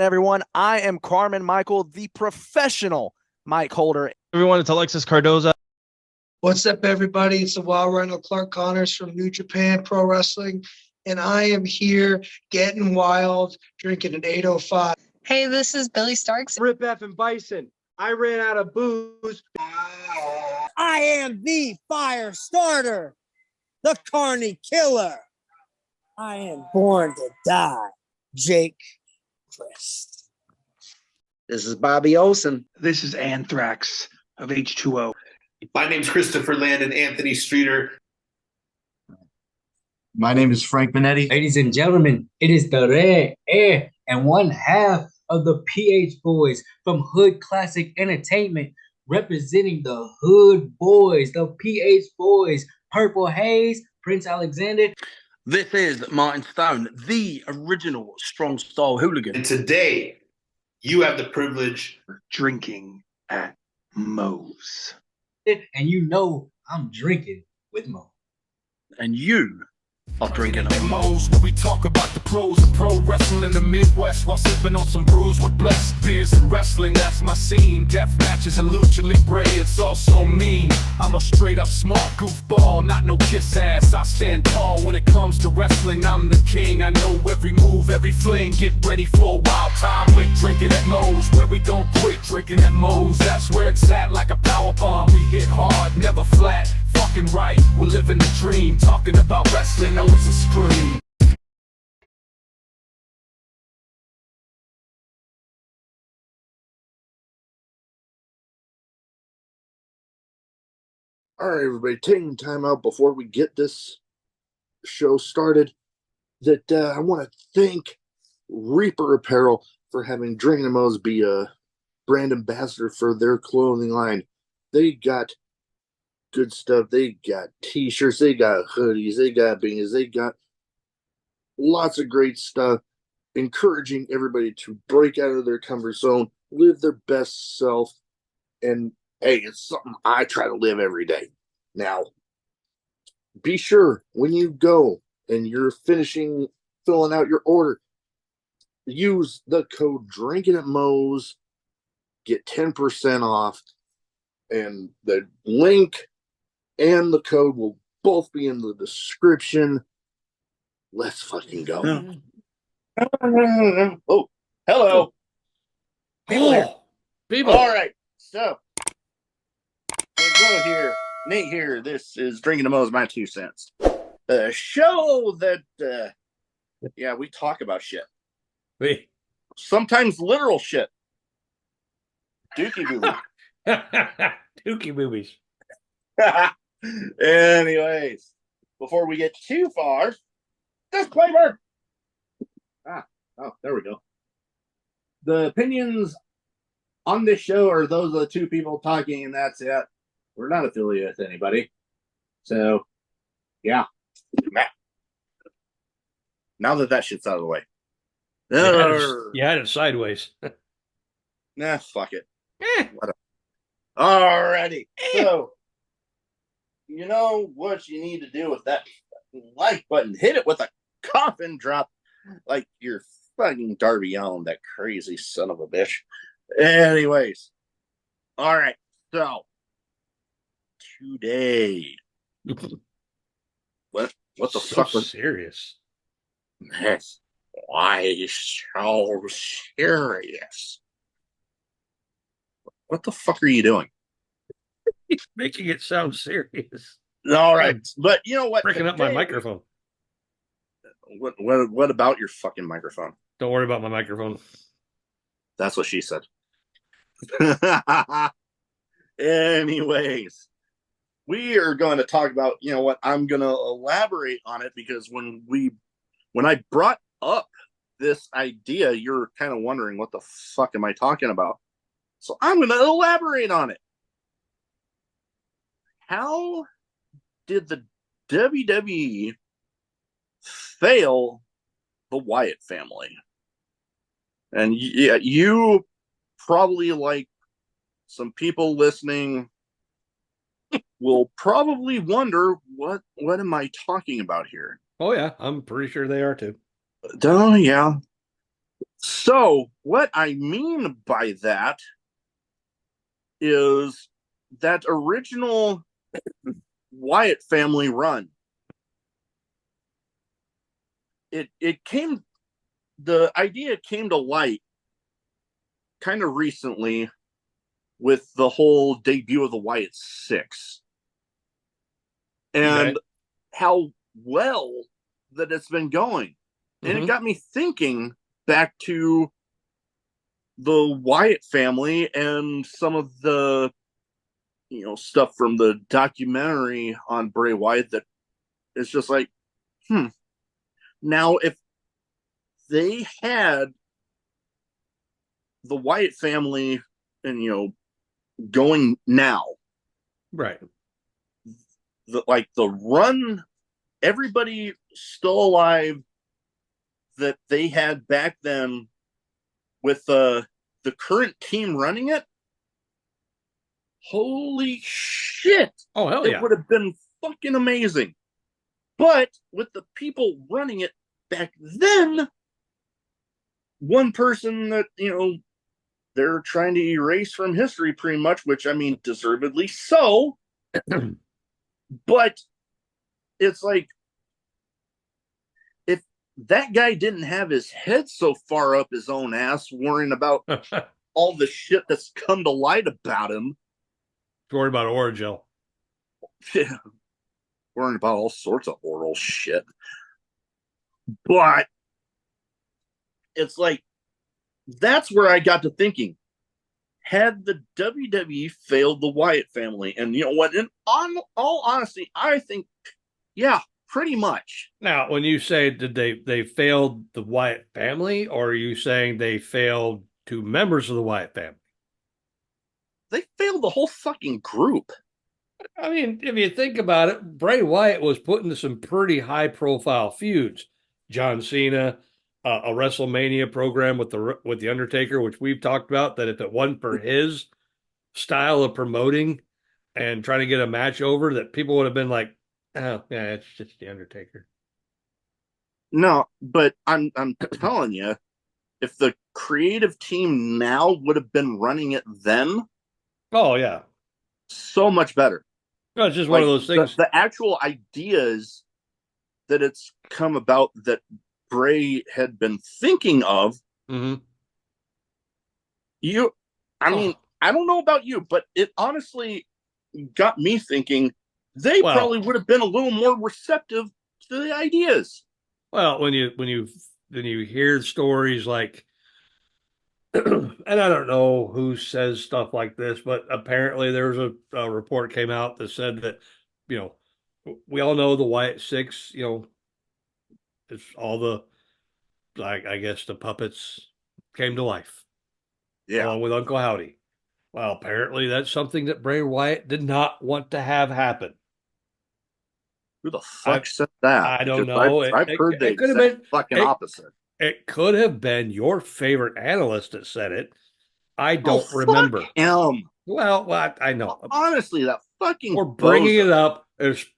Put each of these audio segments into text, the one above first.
Everyone, I am Carmen Michael, the professional mic holder. Everyone, it's Alexis Cardoza. What's up, everybody? It's the Wild Rhino Clark Connors from New Japan Pro Wrestling, and I am here getting wild, drinking an 805. Hey, this is Billy Starks. Rip F and Bison. I ran out of booze. I am the fire starter, the Carney Killer. I am born to die, Jake Crest. This is Bobby Olson. This is Anthrax of H2O. My name's Christopher Landon, Anthony Streeter. My name is Frank Minetti. Ladies and gentlemen, it is the Red Air and one half of the PH Boys from Hood Classic Entertainment, representing the Hood Boys, the PH Boys, Purple Haze, Prince Alexander. This is Martin Stone, the original Strong Style Hooligan. And today, you have the privilege of drinking at Moe's. And you know I'm drinking with Mo. And you are drinking at Moe's, where we talk about the pros of pro wrestling in the Midwest while sipping on some brews with blessed beers and wrestling. That's my scene. Death matches and lucha libre, it's all so mean. I'm a straight up smart goofball, not no kiss ass. I stand tall when it comes to wrestling. I'm the king. I know every move, every fling. Get ready for a wild time with drinking at Moe's, where we don't quit drinking at Moe's. That's where it's at, like a power bomb. We hit hard, never flat. Fucking right, we're living the dream. Talking about wrestling, know it's a scream. All right, everybody, taking time out before we get this show started. I want to thank Reaper Apparel for having Drinkin' Moe's be a brand ambassador for their clothing line. They got good stuff. They got t-shirts, they got hoodies, they got beanies, they got lots of great stuff, encouraging everybody to break out of their comfort zone, live their best self, and hey, it's something I try to live every day. Now, be sure when you go and you're filling out your order, use the code Drinkin' at Moe's, get 10% off, and the link and the code will both be in the description. Let's fucking go. Oh, hello. People. All right, so we'll go here. Nate here. This is Drinkin' at Moe's, my 2 cents. A show that, we talk about shit. Wait. Sometimes literal shit. Dookie booby. Dookie boobies. Anyways, before we get too far, disclaimer. There we go. The opinions on this show are those of the 2 people talking, and that's it. We're not affiliated with anybody. So, yeah. Now that shit's out of the way. You had it sideways. Nah, fuck it. Whatever. Alrighty. So, you know what you need to do with that like button. Hit it with a coffin drop like you're fucking Darby Allin, that crazy son of a bitch. Anyways. Alright. So, today. What the fuck was serious? Yes. Why so serious? What the fuck are you doing? He's making it sound serious. All right, but you know what? Breaking up my microphone. What about your fucking microphone? Don't worry about my microphone. That's what she said. Anyways, we are going to talk about, you know what? I'm going to elaborate on it because when I brought up this idea, you're kind of wondering what the fuck am I talking about? So I'm going to elaborate on it. How did the WWE fail the Wyatt family? And yeah, you probably, like some people listening, will probably wonder what am I talking about here? Oh yeah, I'm pretty sure they are too. Oh yeah. So what I mean by that is that original Wyatt family run. The idea came to light kind of recently with the whole debut of the Wyatt Six and how well that it's been going. And it got me thinking back to the Wyatt family and some of the stuff from the documentary on Bray Wyatt that is just like, now if they had the Wyatt family and going now, right, the run, everybody still alive that they had back then with the current team running it, holy shit. Oh, hell yeah. It would have been fucking amazing. But with the people running it back then, one person that, they're trying to erase from history pretty much, which, I mean, deservedly so. But it's like, if that guy didn't have his head so far up his own ass worrying about all the shit that's come to light about him. Worried about Origel. Yeah. Worrying about all sorts of oral shit. But it's like, that's where I got to thinking, had the WWE failed the Wyatt family? And you know what? In all honesty, I think, yeah, pretty much. Now, when you say did they failed the Wyatt family, or are you saying they failed two members of the Wyatt family? They failed the whole fucking group. I mean, if you think about it, Bray Wyatt was put into some pretty high-profile feuds. John Cena, a WrestleMania program with the Undertaker, which we've talked about, that if it wasn't for his style of promoting and trying to get a match over, that people would have been like, oh, yeah, it's just the Undertaker. No, but I'm telling you, if the creative team now would have been running it then, oh yeah, so much better. No, it's just one of those things. The actual ideas that it's come about that Bray had been thinking of. I mean, I don't know about you, but it honestly got me thinking they probably would have been a little more receptive to the ideas. Well, when you hear stories like, and I don't know who says stuff like this, but apparently there was a report came out that said that, we all know the Wyatt Six, it's all the, I guess the puppets came to life. Yeah. Along with Uncle Howdy. Well, apparently that's something that Bray Wyatt did not want to have happen. Who the fuck said that? I don't know. I've heard the exact fucking opposite. It could have been your favorite analyst that said it. I don't remember. Him. Well, I know. Honestly, that fucking. We're bringing it up.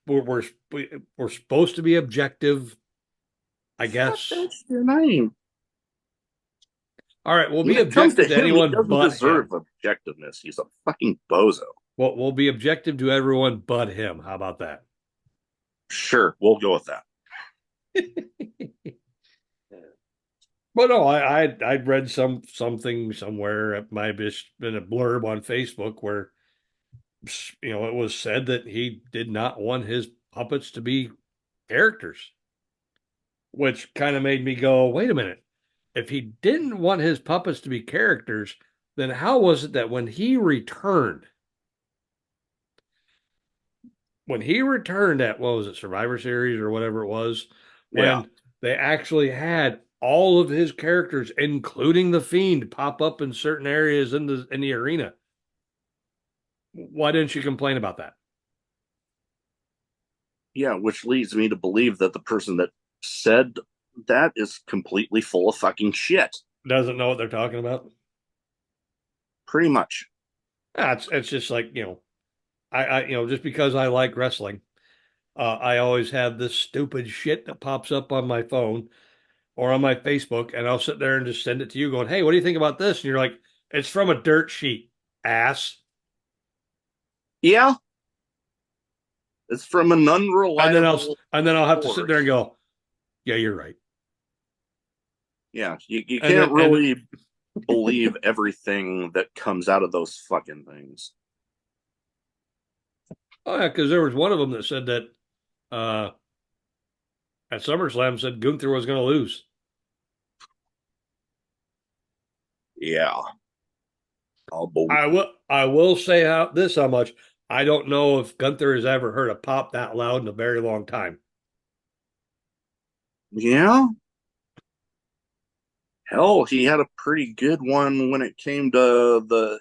We're supposed to be objective, I guess. That's your name. All right, we'll be objective to anyone but him. He doesn't deserve objectiveness. He's a fucking bozo. Well, we'll be objective to everyone but him. How about that? Sure, we'll go with that. But no, I'd read something somewhere. It might have been a blurb on Facebook where it was said that he did not want his puppets to be characters, which kind of made me go, wait a minute. If he didn't want his puppets to be characters, then how was it that when he returned at, what was it, Survivor Series or whatever it was, when they actually had all of his characters, including the Fiend, pop up in certain areas in the arena? Why didn't you complain about that? Yeah, which leads me to believe that the person that said that is completely full of fucking shit. Doesn't know what they're talking about. Pretty much. It's just like, I just because I like wrestling, I always have this stupid shit that pops up on my phone or on my Facebook, and I'll sit there and just send it to you going, hey, what do you think about this? And you're like, it's from a dirt sheet, ass. Yeah. It's from an unreliable. And then I'll have to sit there and go, yeah, you're right. Yeah, you can't really believe everything that comes out of those fucking things. Oh yeah, because there was one of them that said that at SummerSlam said Gunther was going to lose. Yeah, I will say how much. I don't know if Gunther has ever heard a pop that loud in a very long time. Yeah. Hell, he had a pretty good one when it came to the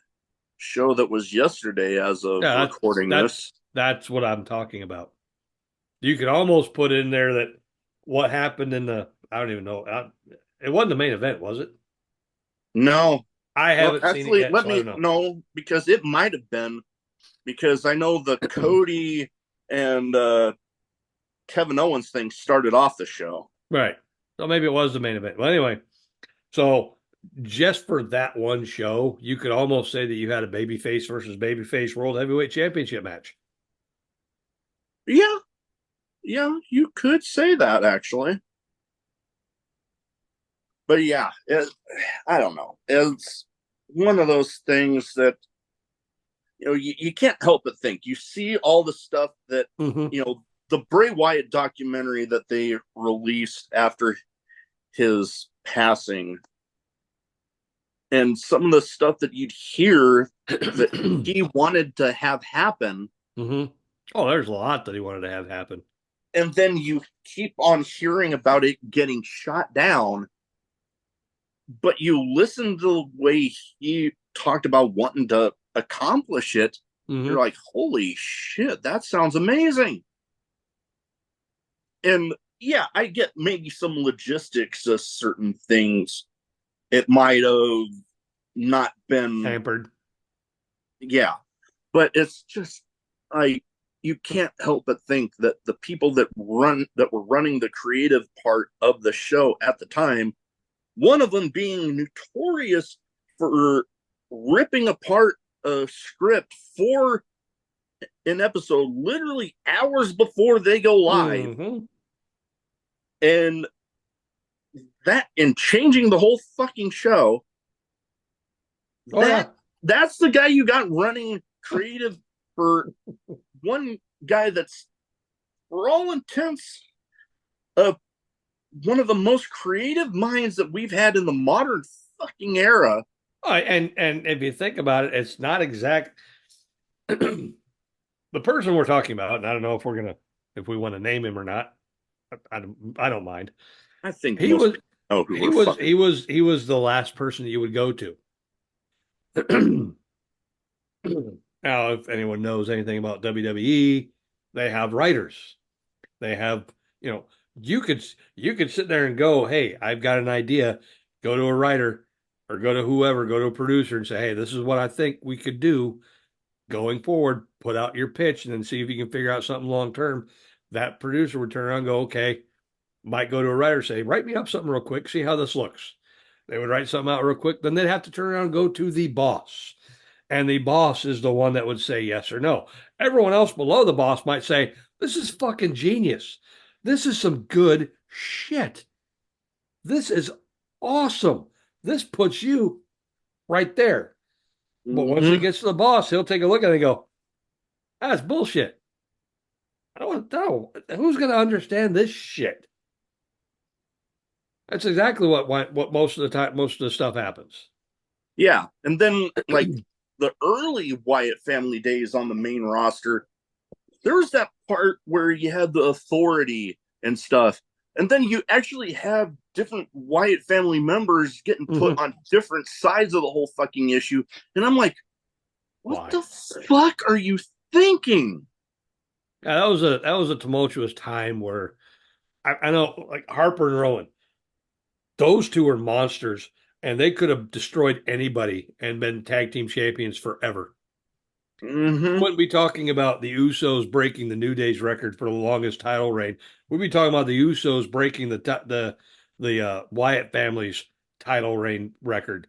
show that was yesterday as of recording this. That's what I'm talking about. You could almost put in there that what happened in the, I don't even know. It wasn't the main event, was it? No. I haven't seen it yet. Let me know, because it might have been, because I know the Cody and Kevin Owens thing started off the show. Right. So maybe it was the main event. Well, anyway, so just for that one show, you could almost say that you had a babyface versus babyface World Heavyweight Championship match. Yeah. Yeah, you could say that, actually. But yeah, I don't know. It's one of those things that, you can't help but think. You see all the stuff that, the Bray Wyatt documentary that they released after his passing, and some of the stuff that you'd hear that he wanted to have happen. Mm-hmm. Oh, there's a lot that he wanted to have happen. And then you keep on hearing about it getting shot down, but you listen to the way he talked about wanting to accomplish it. You're like, holy shit, that sounds amazing. And yeah, I get maybe some logistics of certain things. It might have not been hampered. Yeah. But it's just, you can't help but think that the people that were running the creative part of the show at the time, one of them being notorious for ripping apart a script for an episode literally hours before they go live. And changing the whole fucking show. That's the guy you got running creative for one guy that's, for all intents, one of the most creative minds that we've had in the modern fucking era. And if you think about it, it's not exact. The person we're talking about, and I don't know if we want to name him or not. I don't mind. I think he was the last person that you would go to. Now, if anyone knows anything about WWE, they have writers. They have, you could sit there and go, hey, I've got an idea. Go to a writer or go to whoever, go to a producer and say, hey, this is what I think we could do going forward. Put out your pitch and then see if you can figure out something long term. That producer would turn around and go, okay, might go to a writer, say, write me up something real quick, see how this looks. They would write something out real quick. Then they'd have to turn around and go to the boss. And the boss is the one that would say yes or no. Everyone else below the boss might say, this is fucking genius. This is some good shit. This is awesome. This puts you right there. But once it gets to the boss, he'll take a look at it and go, that's bullshit. I don't know. Who's going to understand this shit? That's exactly what most of the time, most of the stuff happens. Yeah. And then, like, the early Wyatt family days on the main roster, there was that part where you had the authority and stuff. And then you actually have different Wyatt family members getting put on different sides of the whole fucking issue. And I'm like, what the fuck are you thinking? Yeah, that was a tumultuous time where I know, like Harper and Rowan, those two are monsters, and they could have destroyed anybody and been tag team champions forever. Wouldn't be talking about the Usos breaking the New Day's record for the longest title reign. We'd be talking about the Usos breaking the the Wyatt family's title reign record.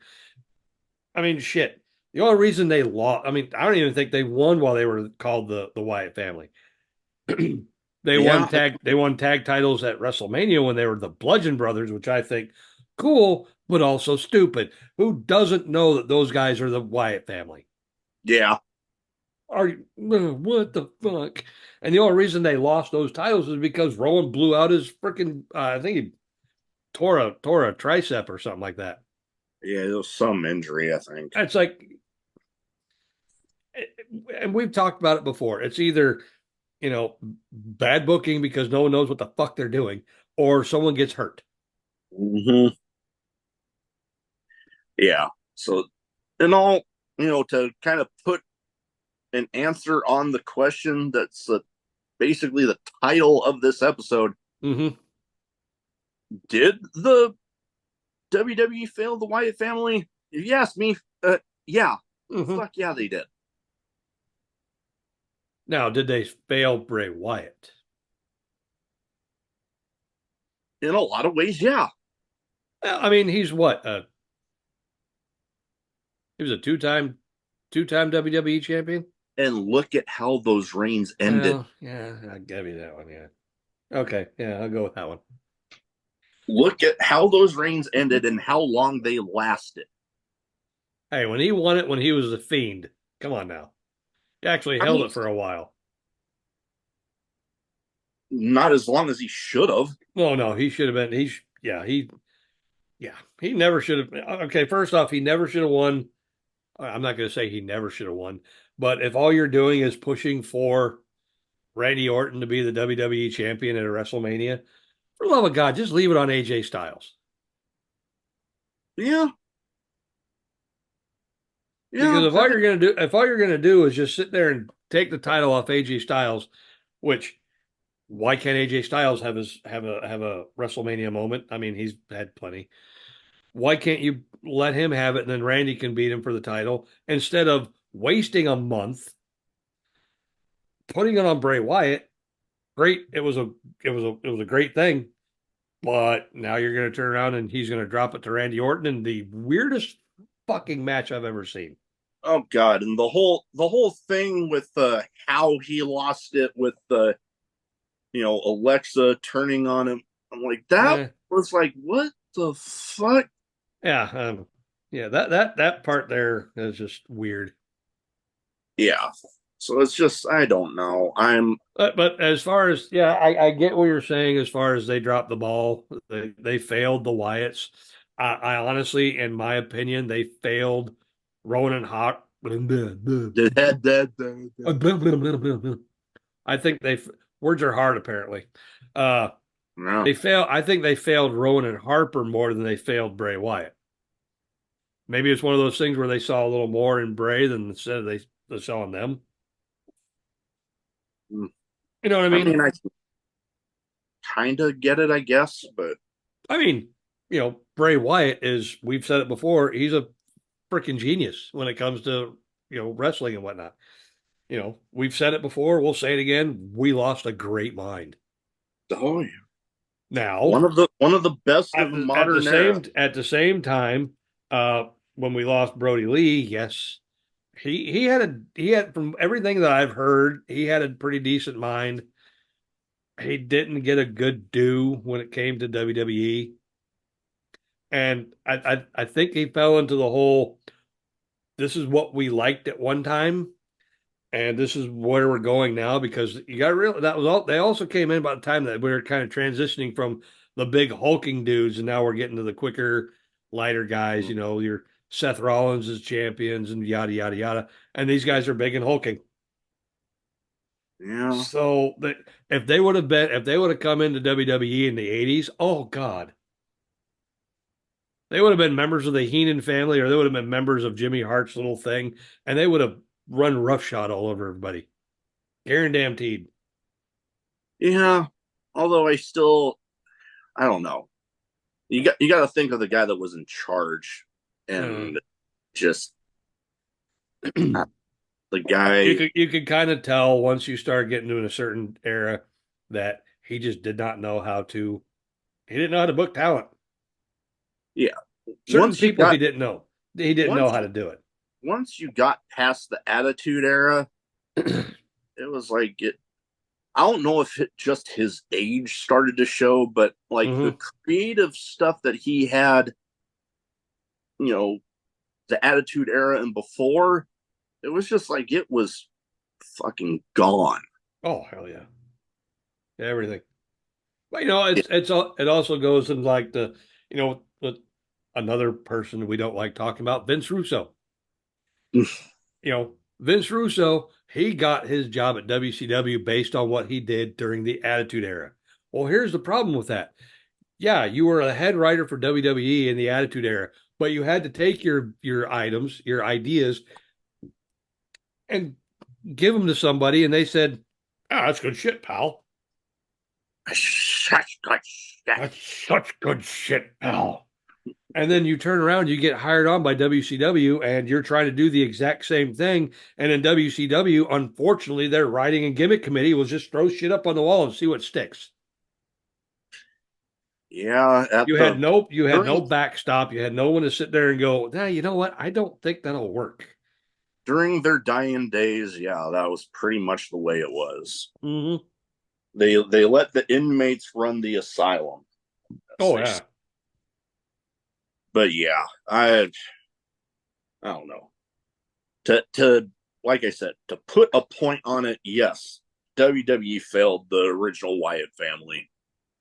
I mean, shit. The only reason they lost, I mean, I don't even think they won while they were called the Wyatt family. They won tag titles at WrestleMania when they were the Bludgeon Brothers, which I think cool, but also stupid. Who doesn't know that those guys are the Wyatt family? Yeah. What the fuck? And the only reason they lost those titles is because Rowan blew out his freaking I think he tore a tricep or something like that. Yeah, it was some injury, I think. It's like, and we've talked about it before. It's either, bad booking because no one knows what the fuck they're doing, or someone gets hurt. Mm-hmm. Yeah. So, and all, to kind of put an answer on the question that's basically the title of this episode. Mm-hmm. Did the WWE fail the Wyatt family? If you ask me, yeah. Mm-hmm. Fuck yeah, they did. Now, did they fail Bray Wyatt? In a lot of ways, yeah. I mean, he's what? He was a two-time WWE champion. And look at how those reigns ended. Well, yeah, I'll give you that one. Yeah. Okay. Yeah, I'll go with that one. Look at how those reigns ended and how long they lasted. Hey, when he won it when he was a Fiend, come on now. He actually held it for a while. Not as long as he should have. No, he should have been. He never should have. Okay, first off, he never should have won. I'm not going to say he never should have won, but if all you're doing is pushing for Randy Orton to be the WWE champion at a WrestleMania, for the love of God, just leave it on AJ Styles. Yeah. Because if all you're gonna do is just sit there and take the title off AJ Styles, which why can't AJ Styles have a WrestleMania moment? I mean, he's had plenty. Why can't you let him have it and then Randy can beat him for the title instead of wasting a month putting it on Bray Wyatt? Great, it was a great thing, but now you're going to turn around and he's going to drop it to Randy Orton in the weirdest fucking match I've ever seen. Oh God! And the whole thing with how he lost it with the, Alexa turning on him. I'm like, that was like, what the fuck? Yeah, that part there is just weird. Yeah. So it's just, I don't know. But as far as, I get what you're saying as far as they dropped the ball. They failed the Wyatts. I honestly, in my opinion, they failed Ronan Hart. I think words are hard, apparently. No. I think they failed Rowan and Harper more than they failed Bray Wyatt. Maybe it's one of those things where they saw a little more in Bray than instead of they saw in them. You know what I mean? I mean, I kind of get it, I guess, but I mean, Bray Wyatt is, we've said it before, he's a freaking genius when it comes to, wrestling and whatnot. We've said it before, we'll say it again. We lost a great mind. Oh yeah. Now, one of the best of the modern era. At the same time, when we lost Brody Lee, yes, he had from everything that I've heard, he had a pretty decent mind. He didn't get a good due when it came to WWE. And I think he fell into the whole, this is what we liked at one time, and this is where we're going now, because you got to realize that was all. They also came in about the time that we were kind of transitioning from the big hulking dudes, and now we're getting to the quicker, lighter guys. Your Seth Rollins as champions and yada yada yada, and these guys are big and hulking. Yeah. So if they would have come into WWE in the 80s, oh God. They would have been members of the Heenan family, or they would have been members of Jimmy Hart's little thing, and they would have run roughshod all over everybody. Guaranteed. Yeah. Although I don't know. You got to think of the guy that was in charge, and just the guy. You could kind of tell once you start getting to a certain era that he just did not know how to. He didn't know how to book talent. Yeah. Certain people he didn't know. He didn't know how to do it. Once you got past the Attitude Era, it was like I don't know if just his age started to show, but like the creative stuff that he had, the Attitude Era and before, it was just like it was fucking gone. Oh, hell yeah. Everything. But it also goes in like with another person we don't like talking about, Vince Russo. Vince Russo, he got his job at WCW based on what he did during the Attitude Era. Well, here's the problem with that. Yeah, you were a head writer for WWE in the Attitude Era, but you had to take your items, your ideas, and give them to somebody, and they said, that's good shit, pal. Such good shit. That's such good shit, pal. And then you turn around, you get hired on by WCW, and you're trying to do the exact same thing. And in WCW, unfortunately, their writing and gimmick committee will just throw shit up on the wall and see what sticks. Yeah, you had no backstop. You had no one to sit there and go, nah, you know what? I don't think that'll work. During their dying days, yeah, that was pretty much the way it was. Mm-hmm. They let the inmates run the asylum. Oh yeah. But yeah, I don't know. To like I said, to put a point on it, yes, WWE failed the original Wyatt family.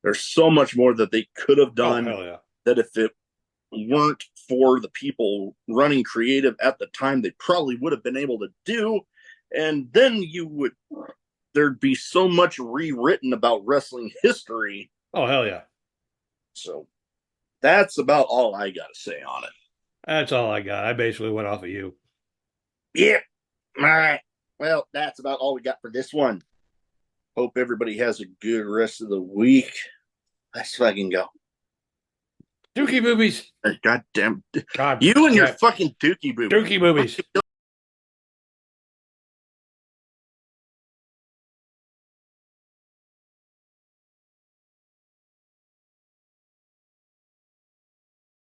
There's so much more that they could have done. Oh, hell yeah. That if it weren't for the people running creative at the time, they probably would have been able to do. And then there'd be so much rewritten about wrestling history. Oh, hell yeah. So that's about all I got to say on it. That's all I got. I basically went off of you. Yep. All right. Well, that's about all we got for this one. Hope everybody has a good rest of the week. Let's fucking go. Dookie boobies. God damn. God, you and your fucking dookie boobies. Dookie boobies.